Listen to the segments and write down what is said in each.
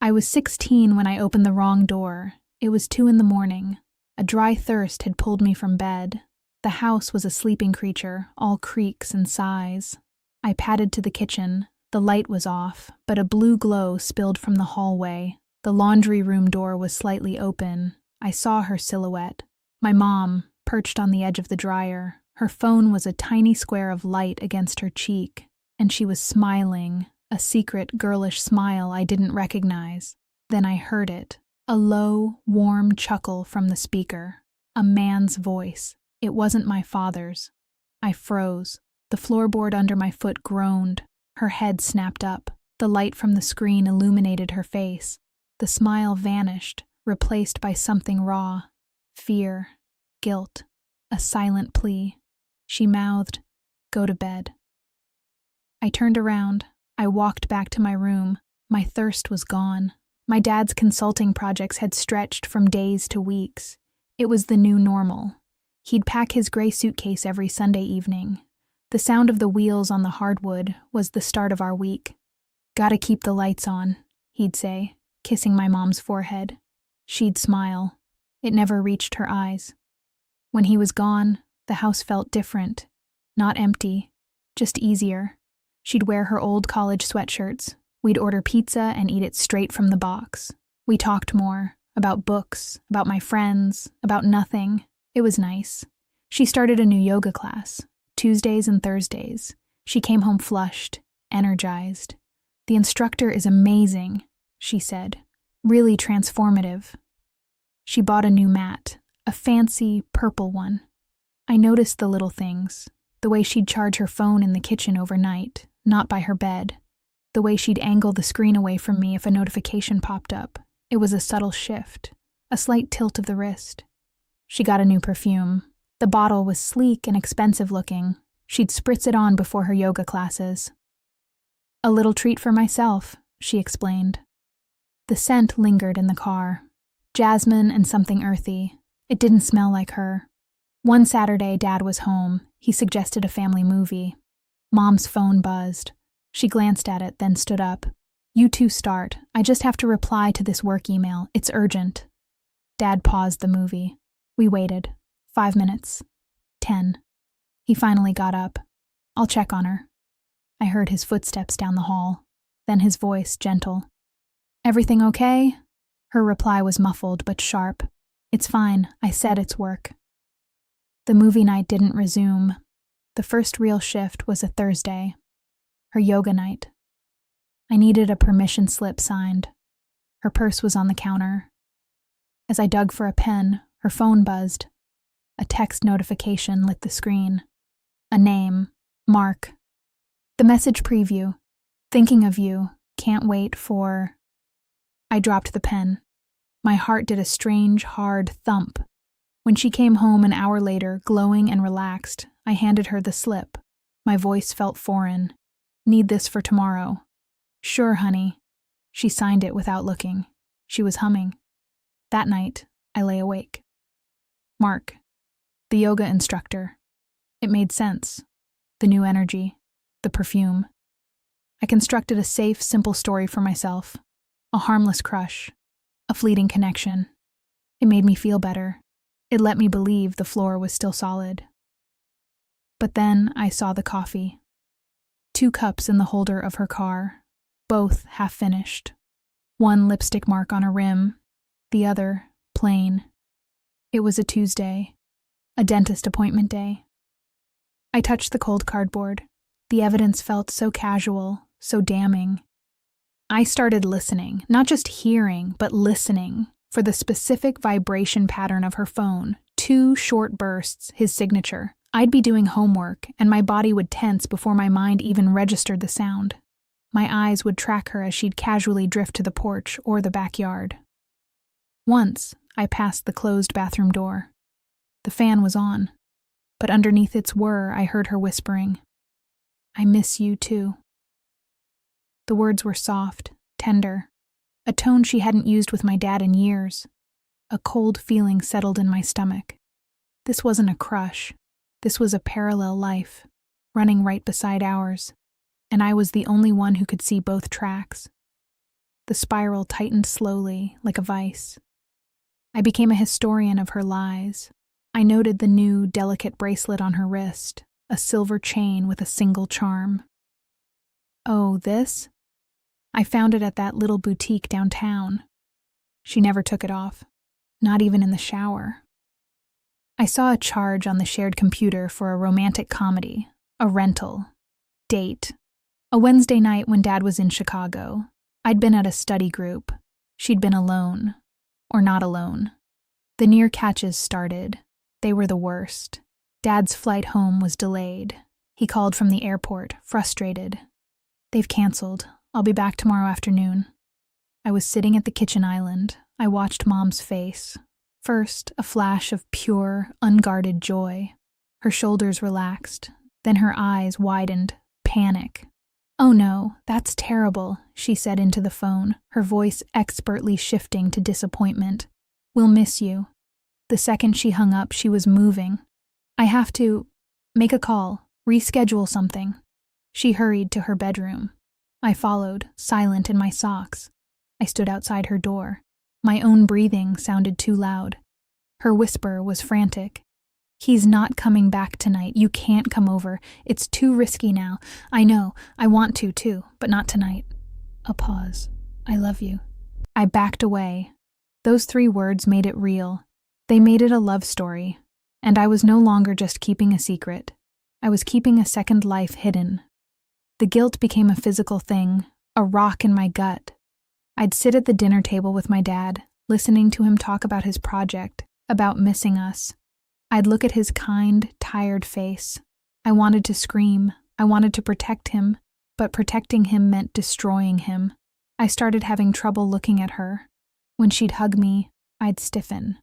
I was 16 when I opened the wrong door. It was 2 a.m. A dry thirst had pulled me from bed. The house was a sleeping creature, all creaks and sighs. I padded to the kitchen. The light was off, but a blue glow spilled from the hallway. The laundry room door was slightly open. I saw her silhouette. My mom, perched on the edge of the dryer. Her phone was a tiny square of light against her cheek, and she was smiling, a secret, girlish smile I didn't recognize. Then I heard it, a low, warm chuckle from the speaker. A man's voice. It wasn't my father's. I froze. The floorboard under my foot groaned. Her head snapped up. The light from the screen illuminated her face. The smile vanished, replaced by something raw. Fear. Guilt. A silent plea. She mouthed, "Go to bed." I turned around. I walked back to my room. My thirst was gone. My dad's consulting projects had stretched from days to weeks. It was the new normal. He'd pack his gray suitcase every Sunday evening. The sound of the wheels on the hardwood was the start of our week. "Gotta keep the lights on," he'd say, kissing my mom's forehead. She'd smile. It never reached her eyes. When he was gone, the house felt different. Not empty, just easier. She'd wear her old college sweatshirts. We'd order pizza and eat it straight from the box. We talked more, about books, about my friends, about nothing. It was nice. She started a new yoga class, Tuesdays and Thursdays. She came home flushed, energized. "The instructor is amazing," she said. "Really transformative." She bought a new mat, a fancy purple one. I noticed the little things, the way she'd charge her phone in the kitchen overnight, not by her bed, the way she'd angle the screen away from me if a notification popped up. It was a subtle shift, a slight tilt of the wrist. She got a new perfume. The bottle was sleek and expensive looking. She'd spritz it on before her yoga classes. "A little treat for myself," she explained. The scent lingered in the car. Jasmine and something earthy. It didn't smell like her. One Saturday, Dad was home. He suggested a family movie. Mom's phone buzzed. She glanced at it, then stood up. "You two start. I just have to reply to this work email. It's urgent." Dad paused the movie. We waited. 5 minutes. 10. He finally got up. "I'll check on her." I heard his footsteps down the hall. Then his voice, gentle. "Everything okay?" Her reply was muffled but sharp. "It's fine. I said it's work." The movie night didn't resume. The first real shift was a Thursday. Her yoga night. I needed a permission slip signed. Her purse was on the counter. As I dug for a pen, her phone buzzed. A text notification lit the screen. A name, Mark. The message preview. "Thinking of you. Can't wait for..." I dropped the pen. My heart did a strange, hard thump. When she came home an hour later, glowing and relaxed, I handed her the slip. My voice felt foreign. "Need this for tomorrow." "Sure, honey." She signed it without looking. She was humming. That night, I lay awake. Mark. The yoga instructor. It made sense. The new energy. The perfume. I constructed a safe, simple story for myself. A harmless crush. A fleeting connection. It made me feel better. It let me believe the floor was still solid. But then I saw the coffee. 2 cups in the holder of her car, both half-finished. One lipstick mark on a rim, the other plain. It was a Tuesday, a dentist appointment day. I touched the cold cardboard. The evidence felt so casual, so damning. I started listening, not just hearing, but listening, for the specific vibration pattern of her phone, 2 short bursts, his signature. I'd be doing homework, and my body would tense before my mind even registered the sound. My eyes would track her as she'd casually drift to the porch or the backyard. Once, I passed the closed bathroom door. The fan was on, but underneath its whir, I heard her whispering, "I miss you too." The words were soft, tender, a tone she hadn't used with my dad in years. A cold feeling settled in my stomach. This wasn't a crush. This was a parallel life, running right beside ours, and I was the only one who could see both tracks. The spiral tightened slowly, like a vice. I became a historian of her lies. I noted the new, delicate bracelet on her wrist, a silver chain with a single charm. Oh, this? I found it at that little boutique downtown. She never took it off, not even in the shower. I saw a charge on the shared computer for a romantic comedy, a rental, date. A Wednesday night when Dad was in Chicago. I'd been at a study group. She'd been alone. Or not alone. The near catches started. They were the worst. Dad's flight home was delayed. He called from the airport, frustrated. They've canceled. I'll be back tomorrow afternoon. I was sitting at the kitchen island. I watched Mom's face. First, a flash of pure, unguarded joy. Her shoulders relaxed. Then her eyes widened. Panic. "Oh no, that's terrible," she said into the phone, her voice expertly shifting to disappointment. "We'll miss you." The second she hung up, she was moving. "I have to make a call, reschedule something." She hurried to her bedroom. I followed, silent in my socks. I stood outside her door. My own breathing sounded too loud. Her whisper was frantic. "He's not coming back tonight. You can't come over. It's too risky now. I know. I want to, too, but not tonight." A pause. "I love you." I backed away. Those 3 words made it real. They made it a love story. And I was no longer just keeping a secret. I was keeping a second life hidden. The guilt became a physical thing, a rock in my gut. I'd sit at the dinner table with my dad, listening to him talk about his project, about missing us. I'd look at his kind, tired face. I wanted to scream. I wanted to protect him, but protecting him meant destroying him. I started having trouble looking at her. When she'd hug me, I'd stiffen.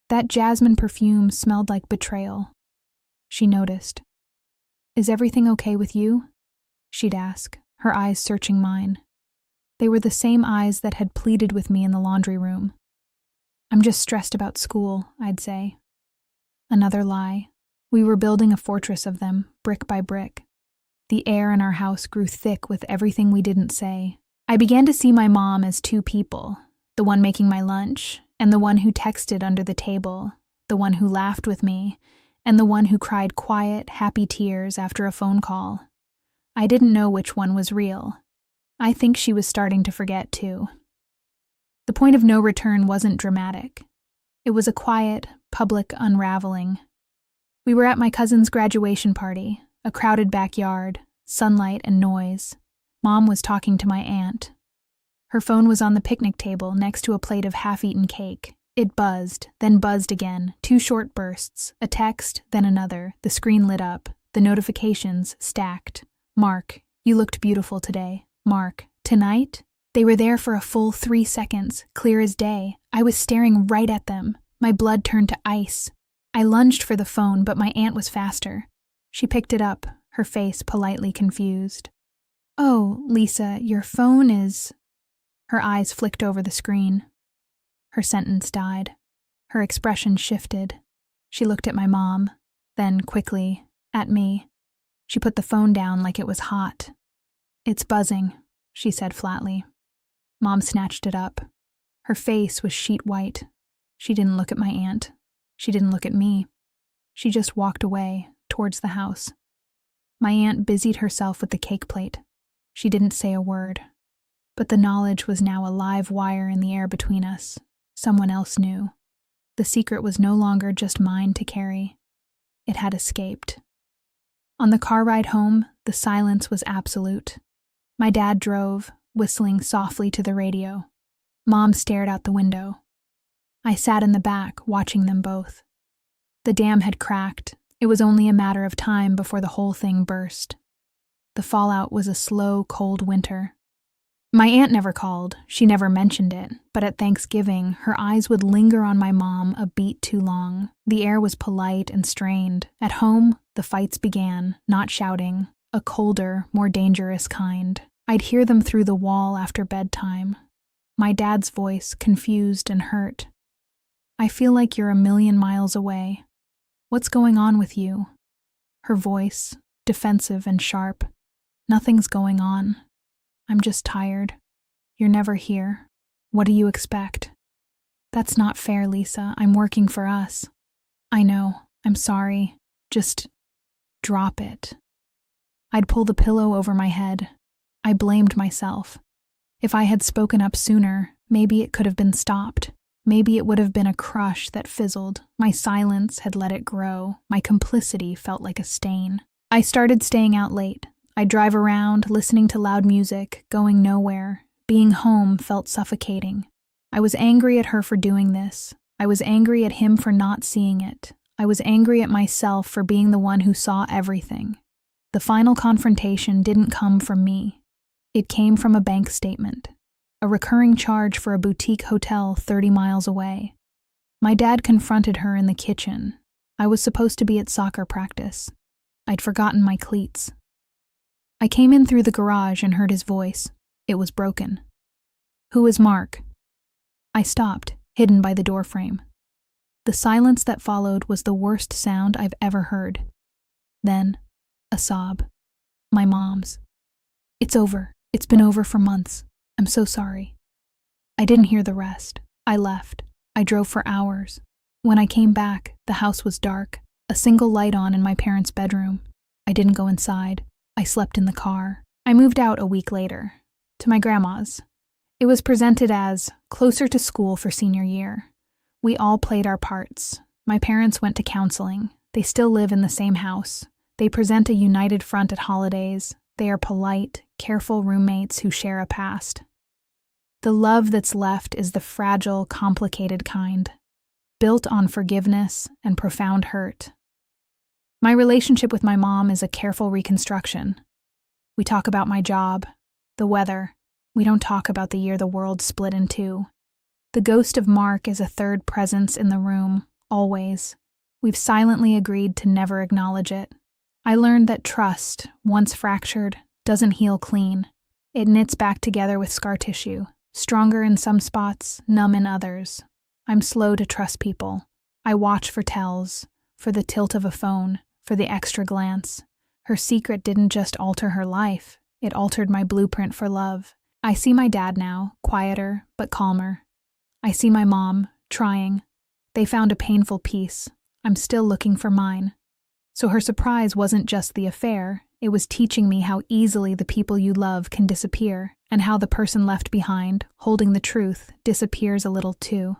That jasmine perfume smelled like betrayal. She noticed. "Is everything okay with you?" she'd ask, her eyes searching mine. They were the same eyes that had pleaded with me in the laundry room. "I'm just stressed about school," I'd say. Another lie. We were building a fortress of them, brick by brick. The air in our house grew thick with everything we didn't say. I began to see my mom as 2 people, the one making my lunch, and the one who texted under the table, the one who laughed with me, and the one who cried quiet, happy tears after a phone call. I didn't know which one was real. I think she was starting to forget, too. The point of no return wasn't dramatic. It was a quiet, public unraveling. We were at my cousin's graduation party, a crowded backyard, sunlight and noise. Mom was talking to my aunt. Her phone was on the picnic table next to a plate of half-eaten cake. It buzzed, then buzzed again, 2 short bursts, a text, then another. The screen lit up, the notifications stacked. "Mark, you looked beautiful today. Mark, tonight?" They were there for a full 3 seconds, clear as day. I was staring right at them. My blood turned to ice. I lunged for the phone, but my aunt was faster. She picked it up, her face politely confused. "Oh, Lisa, your phone is..." Her eyes flicked over the screen. Her sentence died. Her expression shifted. She looked at my mom, then, quickly, at me. She put the phone down like it was hot. "It's buzzing," she said flatly. Mom snatched it up. Her face was sheet white. She didn't look at my aunt. She didn't look at me. She just walked away, towards the house. My aunt busied herself with the cake plate. She didn't say a word. But the knowledge was now a live wire in the air between us. Someone else knew. The secret was no longer just mine to carry. It had escaped. On the car ride home, the silence was absolute. My dad drove, whistling softly to the radio. Mom stared out the window. I sat in the back, watching them both. The dam had cracked. It was only a matter of time before the whole thing burst. The fallout was a slow, cold winter. My aunt never called. She never mentioned it. But at Thanksgiving, her eyes would linger on my mom a beat too long. The air was polite and strained. At home, the fights began, not shouting, a colder, more dangerous kind. I'd hear them through the wall after bedtime. My dad's voice, confused and hurt. "I feel like you're a million miles away. What's going on with you?" Her voice, defensive and sharp. "Nothing's going on. I'm just tired." You're never here. What do you expect? That's not fair, Lisa. I'm working for us. I know. I'm sorry. Just drop it. I'd pull the pillow over my head. I blamed myself. If I had spoken up sooner, maybe it could have been stopped. Maybe it would have been a crush that fizzled. My silence had let it grow. My complicity felt like a stain. I started staying out late. I'd drive around, listening to loud music, going nowhere. Being home felt suffocating. I was angry at her for doing this. I was angry at him for not seeing it. I was angry at myself for being the one who saw everything. The final confrontation didn't come from me. It came from a bank statement. A recurring charge for a boutique hotel 30 miles away. My dad confronted her in the kitchen. I was supposed to be at soccer practice. I'd forgotten my cleats. I came in through the garage and heard his voice. It was broken. "Who is Mark?" I stopped, hidden by the doorframe. The silence that followed was the worst sound I've ever heard. Then, a sob. My mom's. "It's over. It's been over for months. I'm so sorry." I didn't hear the rest. I left. I drove for hours. When I came back, the house was dark, a single light on in my parents' bedroom. I didn't go inside. I slept in the car. I moved out a week later, to my grandma's. It was presented as closer to school for senior year. We all played our parts. My parents went to counseling. They still live in the same house. They present a united front at holidays. They are polite, careful roommates who share a past. The love that's left is the fragile, complicated kind, built on forgiveness and profound hurt. My relationship with my mom is a careful reconstruction. We talk about my job, the weather. We don't talk about the year the world split in two. The ghost of Mark is a third presence in the room, always. We've silently agreed to never acknowledge it. I learned that trust, once fractured, doesn't heal clean. It knits back together with scar tissue, stronger in some spots, numb in others. I'm slow to trust people. I watch for tells, for the tilt of a phone, for the extra glance. Her secret didn't just alter her life, it altered my blueprint for love. I see my dad now, quieter but calmer. I see my mom, trying. They found a painful peace. I'm still looking for mine. So her surprise wasn't just the affair, it was teaching me how easily the people you love can disappear, and how the person left behind, holding the truth, disappears a little too.